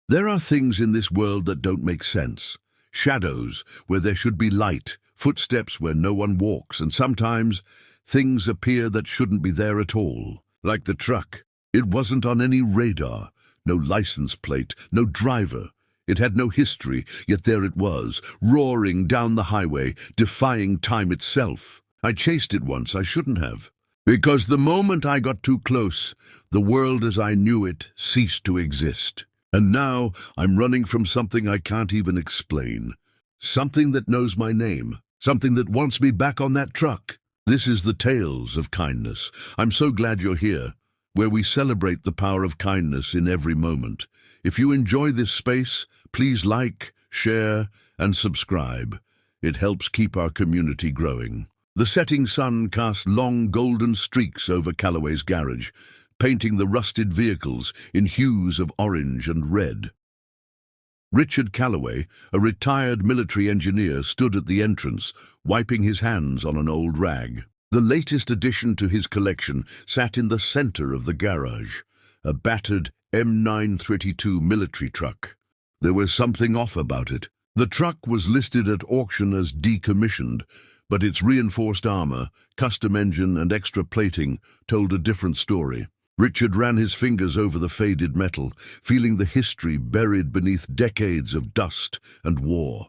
There are things in this world that don't make sense. Shadows where there should be light, footsteps where no one walks, and sometimes things appear that shouldn't be there at all. Like the truck. It wasn't on any radar, no license plate, no driver. It had no history, yet there it was, roaring down the highway, defying time itself. I chased it once, I shouldn't have. Because the moment I got too close, the world as I knew it ceased to exist. And now I'm running from something I can't even explain. Something that knows my name. Something that wants me back on that truck. This is the Tales of Kindness. I'm so glad you're here, where we celebrate the power of kindness in every moment. If you enjoy this space, please like, share, and subscribe. It helps keep our community growing. The setting sun cast long golden streaks over Callaway's garage, painting the rusted vehicles in hues of orange and red. Richard Callaway, a retired military engineer, stood at the entrance, wiping his hands on an old rag. The latest addition to his collection sat in the center of the garage, a battered M932 military truck. There was something off about it. The truck was listed at auction as decommissioned, but its reinforced armor, custom engine, and extra plating told a different story. Richard ran his fingers over the faded metal, feeling the history buried beneath decades of dust and war.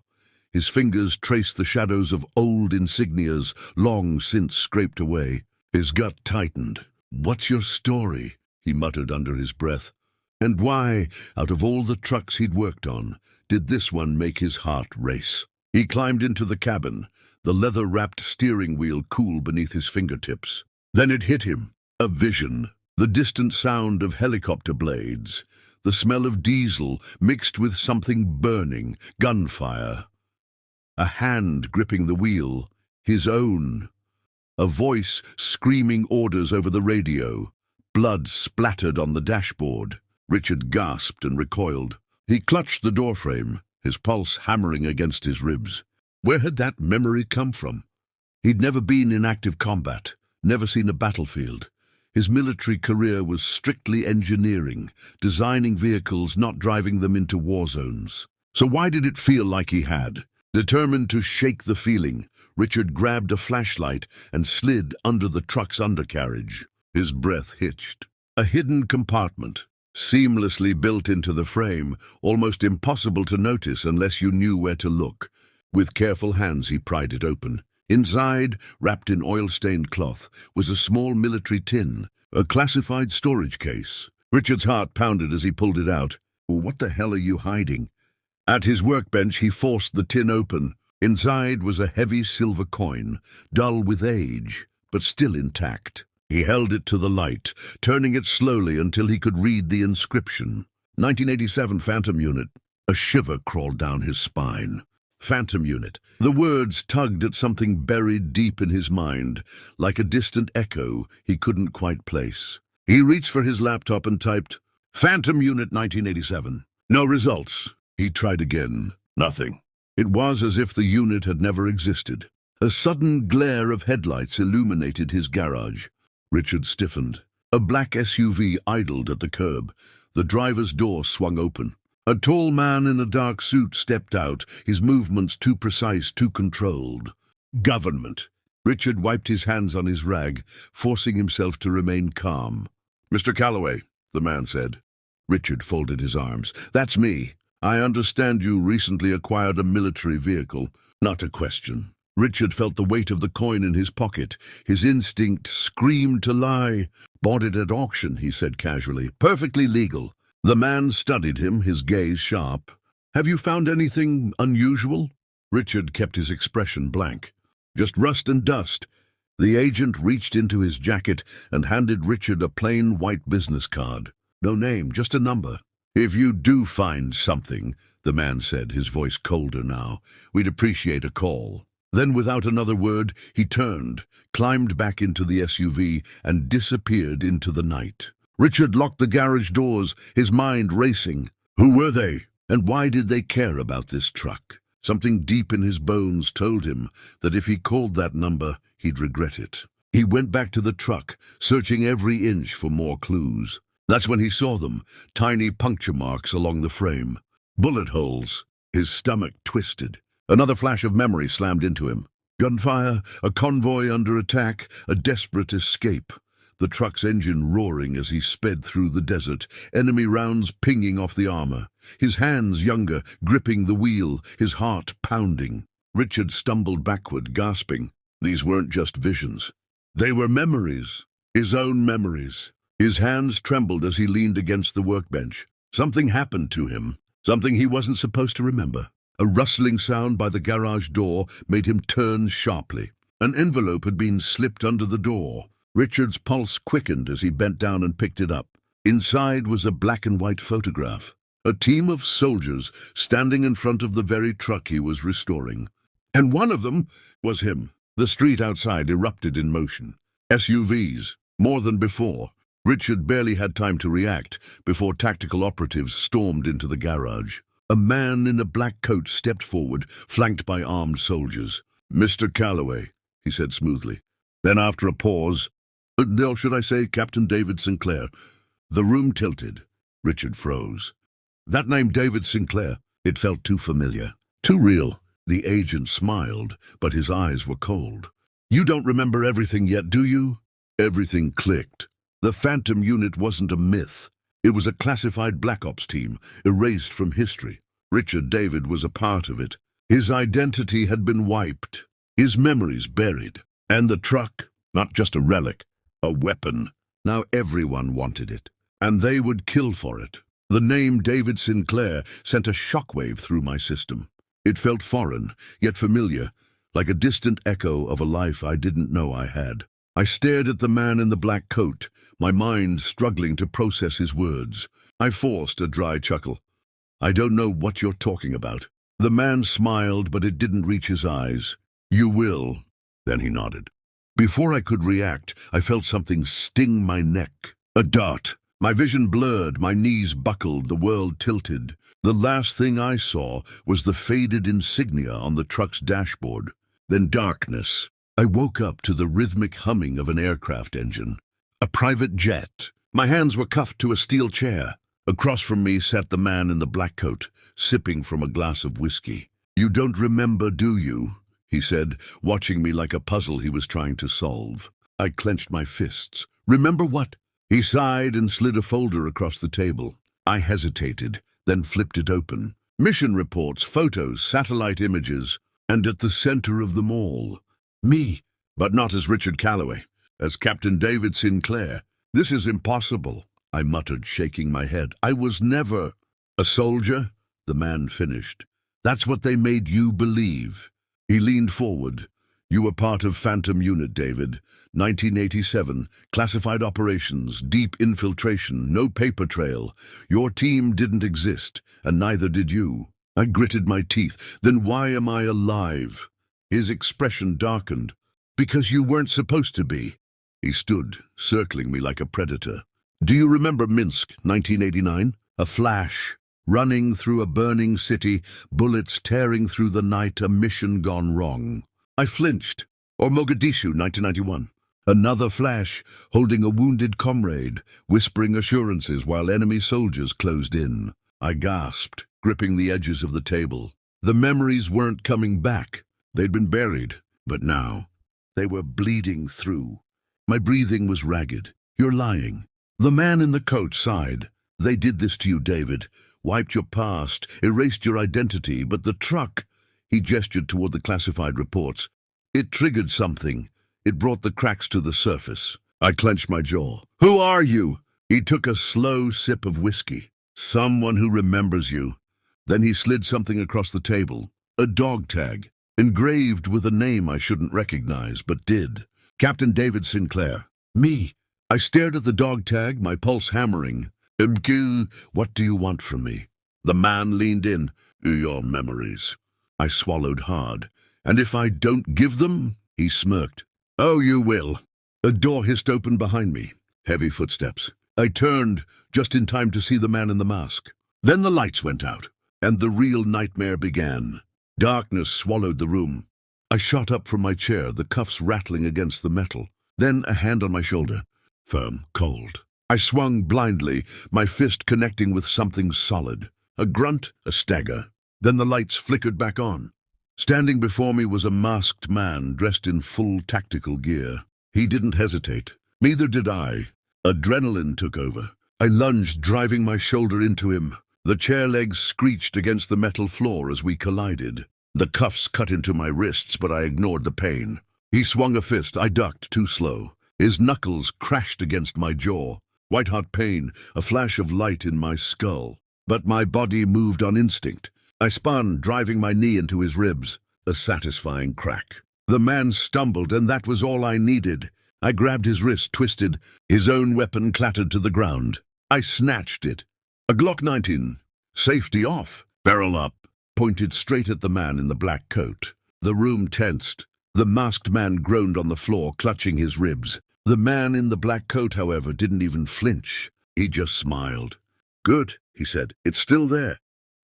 His fingers traced the shadows of old insignias long since scraped away. His gut tightened. "What's your story?" he muttered under his breath. And why, out of all the trucks he'd worked on, did this one make his heart race? He climbed into the cabin, the leather-wrapped steering wheel cool beneath his fingertips. Then it hit him. A vision. The distant sound of helicopter blades, the smell of diesel mixed with something burning, gunfire. A hand gripping the wheel, his own. A voice screaming orders over the radio. Blood splattered on the dashboard. Richard gasped and recoiled. He clutched the doorframe, his pulse hammering against his ribs. Where had that memory come from? He'd never been in active combat, never seen a battlefield. His military career was strictly engineering, designing vehicles, not driving them into war zones. So why did it feel like he had? Determined to shake the feeling, Richard grabbed a flashlight and slid under the truck's undercarriage. His breath hitched. A hidden compartment, seamlessly built into the frame, almost impossible to notice unless you knew where to look. With careful hands he pried it open. Inside, wrapped in oil-stained cloth, was a small military tin, a classified storage case. Richard's heart pounded as he pulled it out. "What the hell are you hiding?" At his workbench, he forced the tin open. Inside was a heavy silver coin, dull with age, but still intact. He held it to the light, turning it slowly until he could read the inscription. 1987 Phantom Unit. A shiver crawled down his spine. Phantom Unit. The words tugged at something buried deep in his mind, like a distant echo he couldn't quite place. He reached for his laptop and typed, "Phantom Unit 1987. No results." He tried again. Nothing. It was as if the unit had never existed. A sudden glare of headlights illuminated his garage. Richard stiffened. A black SUV idled at the curb. The driver's door swung open. A tall man in a dark suit stepped out, his movements too precise, too controlled. Government. Richard wiped his hands on his rag, forcing himself to remain calm. "Mr. Callaway," the man said. Richard folded his arms. "That's me. I understand you recently acquired a military vehicle." Not a question. Richard felt the weight of the coin in his pocket. His instinct screamed to lie. "Bought it at auction," he said casually. "Perfectly legal." The man studied him, his gaze sharp. "Have you found anything unusual?" Richard kept his expression blank. "Just rust and dust." The agent reached into his jacket and handed Richard a plain white business card. "No name, just a number." "If you do find something," the man said, his voice colder now, "we'd appreciate a call." Then, without another word, he turned, climbed back into the SUV, and disappeared into the night. Richard locked the garage doors, his mind racing. Who were they? And why did they care about this truck? Something deep in his bones told him that if he called that number, he'd regret it. He went back to the truck, searching every inch for more clues. That's when he saw them, tiny puncture marks along the frame. Bullet holes. His stomach twisted. Another flash of memory slammed into him. Gunfire, a convoy under attack, a desperate escape. The truck's engine roaring as he sped through the desert, enemy rounds pinging off the armor. His hands younger, gripping the wheel, his heart pounding. Richard stumbled backward, gasping. These weren't just visions. They were memories. His own memories. His hands trembled as he leaned against the workbench. Something happened to him. Something he wasn't supposed to remember. A rustling sound by the garage door made him turn sharply. An envelope had been slipped under the door. Richard's pulse quickened as he bent down and picked it up. Inside was a black and white photograph. A team of soldiers standing in front of the very truck he was restoring. And one of them was him. The street outside erupted in motion. SUVs, more than before. Richard barely had time to react before tactical operatives stormed into the garage. A man in a black coat stepped forward, flanked by armed soldiers. "Mr. Calloway," he said smoothly. Then after a pause, "No, should I say Captain David Sinclair?" The room tilted. Richard froze. That name, David Sinclair, it felt too familiar, too real. The agent smiled, but his eyes were cold. "You don't remember everything yet, do you?" Everything clicked. The Phantom Unit wasn't a myth. It was a classified Black Ops team, erased from history. Richard David was a part of it. His identity had been wiped, his memories buried. And the truck, not just a relic, a weapon. Now everyone wanted it, and they would kill for it. The name David Sinclair sent a shockwave through my system. It felt foreign, yet familiar, like a distant echo of a life I didn't know I had. I stared at the man in the black coat, my mind struggling to process his words. I forced a dry chuckle. "I don't know what you're talking about." The man smiled, but it didn't reach his eyes. "You will." Then he nodded. Before I could react, I felt something sting my neck. A dart. My vision blurred, my knees buckled, the world tilted. The last thing I saw was the faded insignia on the truck's dashboard. Then darkness. I woke up to the rhythmic humming of an aircraft engine. A private jet. My hands were cuffed to a steel chair. Across from me sat the man in the black coat, sipping from a glass of whiskey. "You don't remember, do you?" he said, watching me like a puzzle he was trying to solve. I clenched my fists. "Remember what?" He sighed and slid a folder across the table. I hesitated, then flipped it open. Mission reports, photos, satellite images, and at the center of them all, me, but not as Richard Calloway, as Captain David Sinclair. "This is impossible," I muttered, shaking my head. "I was never—" "A soldier?" the man finished. "That's what they made you believe." He leaned forward. "You were part of Phantom Unit, David. 1987, classified operations, deep infiltration, no paper trail. Your team didn't exist, and neither did you." I gritted my teeth. "Then why am I alive?" His expression darkened. "Because you weren't supposed to be." He stood, circling me like a predator. "Do you remember Minsk, 1989? A flash, running through a burning city, bullets tearing through the night, a mission gone wrong." I flinched. "Or Mogadishu, 1991. Another flash, holding a wounded comrade, whispering assurances while enemy soldiers closed in." I gasped, gripping the edges of the table. The memories weren't coming back. They'd been buried, but now they were bleeding through. My breathing was ragged. "You're lying." The man in the coat sighed. "They did this to you, David. Wiped your past, erased your identity, but the truck—" He gestured toward the classified reports. "It triggered something. It brought the cracks to the surface." I clenched my jaw. "Who are you?" He took a slow sip of whiskey. "Someone who remembers you." Then he slid something across the table. A dog tag, engraved with a name I shouldn't recognize, but did. Captain David Sinclair. Me. I stared at the dog tag, my pulse hammering. "What do you want from me?" The man leaned in. "Your memories." I swallowed hard. "And if I don't give them?" He smirked. "Oh, you will." A door hissed open behind me. Heavy footsteps. I turned, just in time to see the man in the mask. Then the lights went out, and the real nightmare began. Darkness swallowed the room. I shot up from my chair, the cuffs rattling against the metal. Then a hand on my shoulder. Firm, cold. I swung blindly, my fist connecting with something solid. A grunt, a stagger. Then the lights flickered back on. Standing before me was a masked man dressed in full tactical gear. He didn't hesitate. Neither did I. Adrenaline took over. I lunged, driving my shoulder into him. The chair legs screeched against the metal floor as we collided. The cuffs cut into my wrists, but I ignored the pain. He swung a fist. I ducked, too slow. His knuckles crashed against my jaw. White-hot pain, a flash of light in my skull. But my body moved on instinct. I spun, driving my knee into his ribs. A satisfying crack. The man stumbled, and that was all I needed. I grabbed his wrist, twisted. His own weapon clattered to the ground. I snatched it. A Glock 19. Safety off. Barrel up. Pointed straight at the man in the black coat. The room tensed. The masked man groaned on the floor, clutching his ribs. The man in the black coat, however, didn't even flinch. He just smiled. "Good," he said. "It's still there."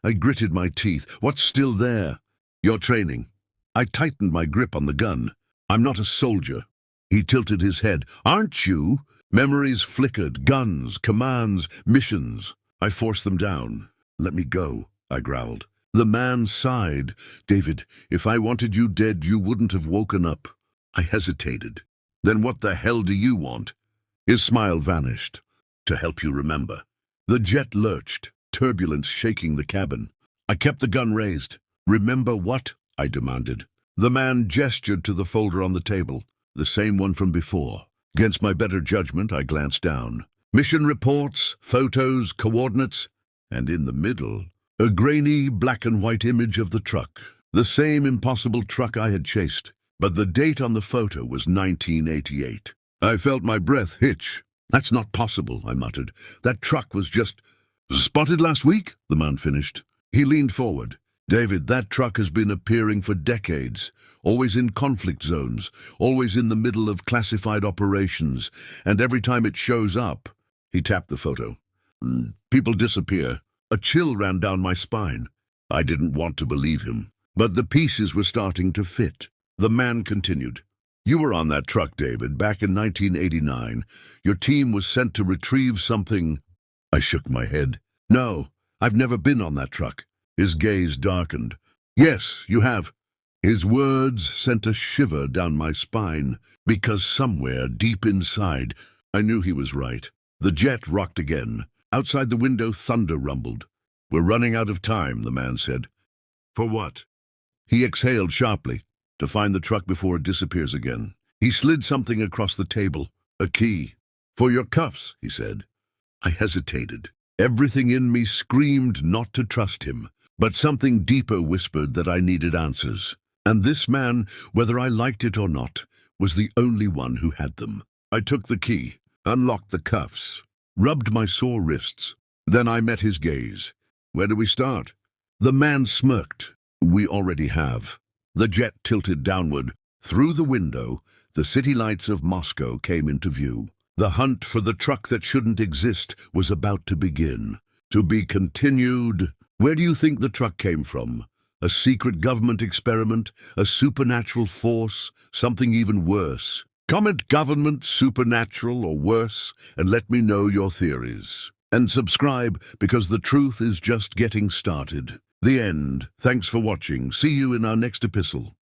I gritted my teeth. "What's still there?" "Your training." I tightened my grip on the gun. "I'm not a soldier." He tilted his head. "Aren't you?" Memories flickered. Guns, commands, missions. I forced them down. "Let me go," I growled. The man sighed. "David, if I wanted you dead, you wouldn't have woken up." I hesitated. "Then what the hell do you want?" His smile vanished. "To help you remember." The jet lurched, turbulence shaking the cabin. I kept the gun raised. "Remember what?" I demanded. The man gestured to the folder on the table, the same one from before. Against my better judgment, I glanced down. Mission reports, photos, coordinates, and in the middle, a grainy black and white image of the truck. The same impossible truck I had chased, but the date on the photo was 1988. I felt my breath hitch. "That's not possible," I muttered. "That truck was just—" "Spotted last week?" the man finished. He leaned forward. "David, that truck has been appearing for decades, always in conflict zones, always in the middle of classified operations, and every time it shows up—" He tapped the photo. "People disappear." A chill ran down my spine. I didn't want to believe him, but the pieces were starting to fit. The man continued. "You were on that truck, David, back in 1989. Your team was sent to retrieve something—" I shook my head. "No, I've never been on that truck." His gaze darkened. "Yes, you have." His words sent a shiver down my spine, because somewhere deep inside, I knew he was right. The jet rocked again. Outside the window, thunder rumbled. "We're running out of time," the man said. "For what?" He exhaled sharply. "To find the truck before it disappears again." He slid something across the table. "A key." "For your cuffs," he said. I hesitated. Everything in me screamed not to trust him, but something deeper whispered that I needed answers. And this man, whether I liked it or not, was the only one who had them. I took the key, unlocked the cuffs, rubbed my sore wrists. Then I met his gaze. "Where do we start?" The man smirked. "We already have." The jet tilted downward. Through the window, the city lights of Moscow came into view. The hunt for the truck that shouldn't exist was about to begin. To be continued. Where do you think the truck came from? A secret government experiment? A supernatural force? Something even worse? Comment government, supernatural, or worse, and let me know your theories. And subscribe, because the truth is just getting started. The end. Thanks for watching. See you in our next epistle.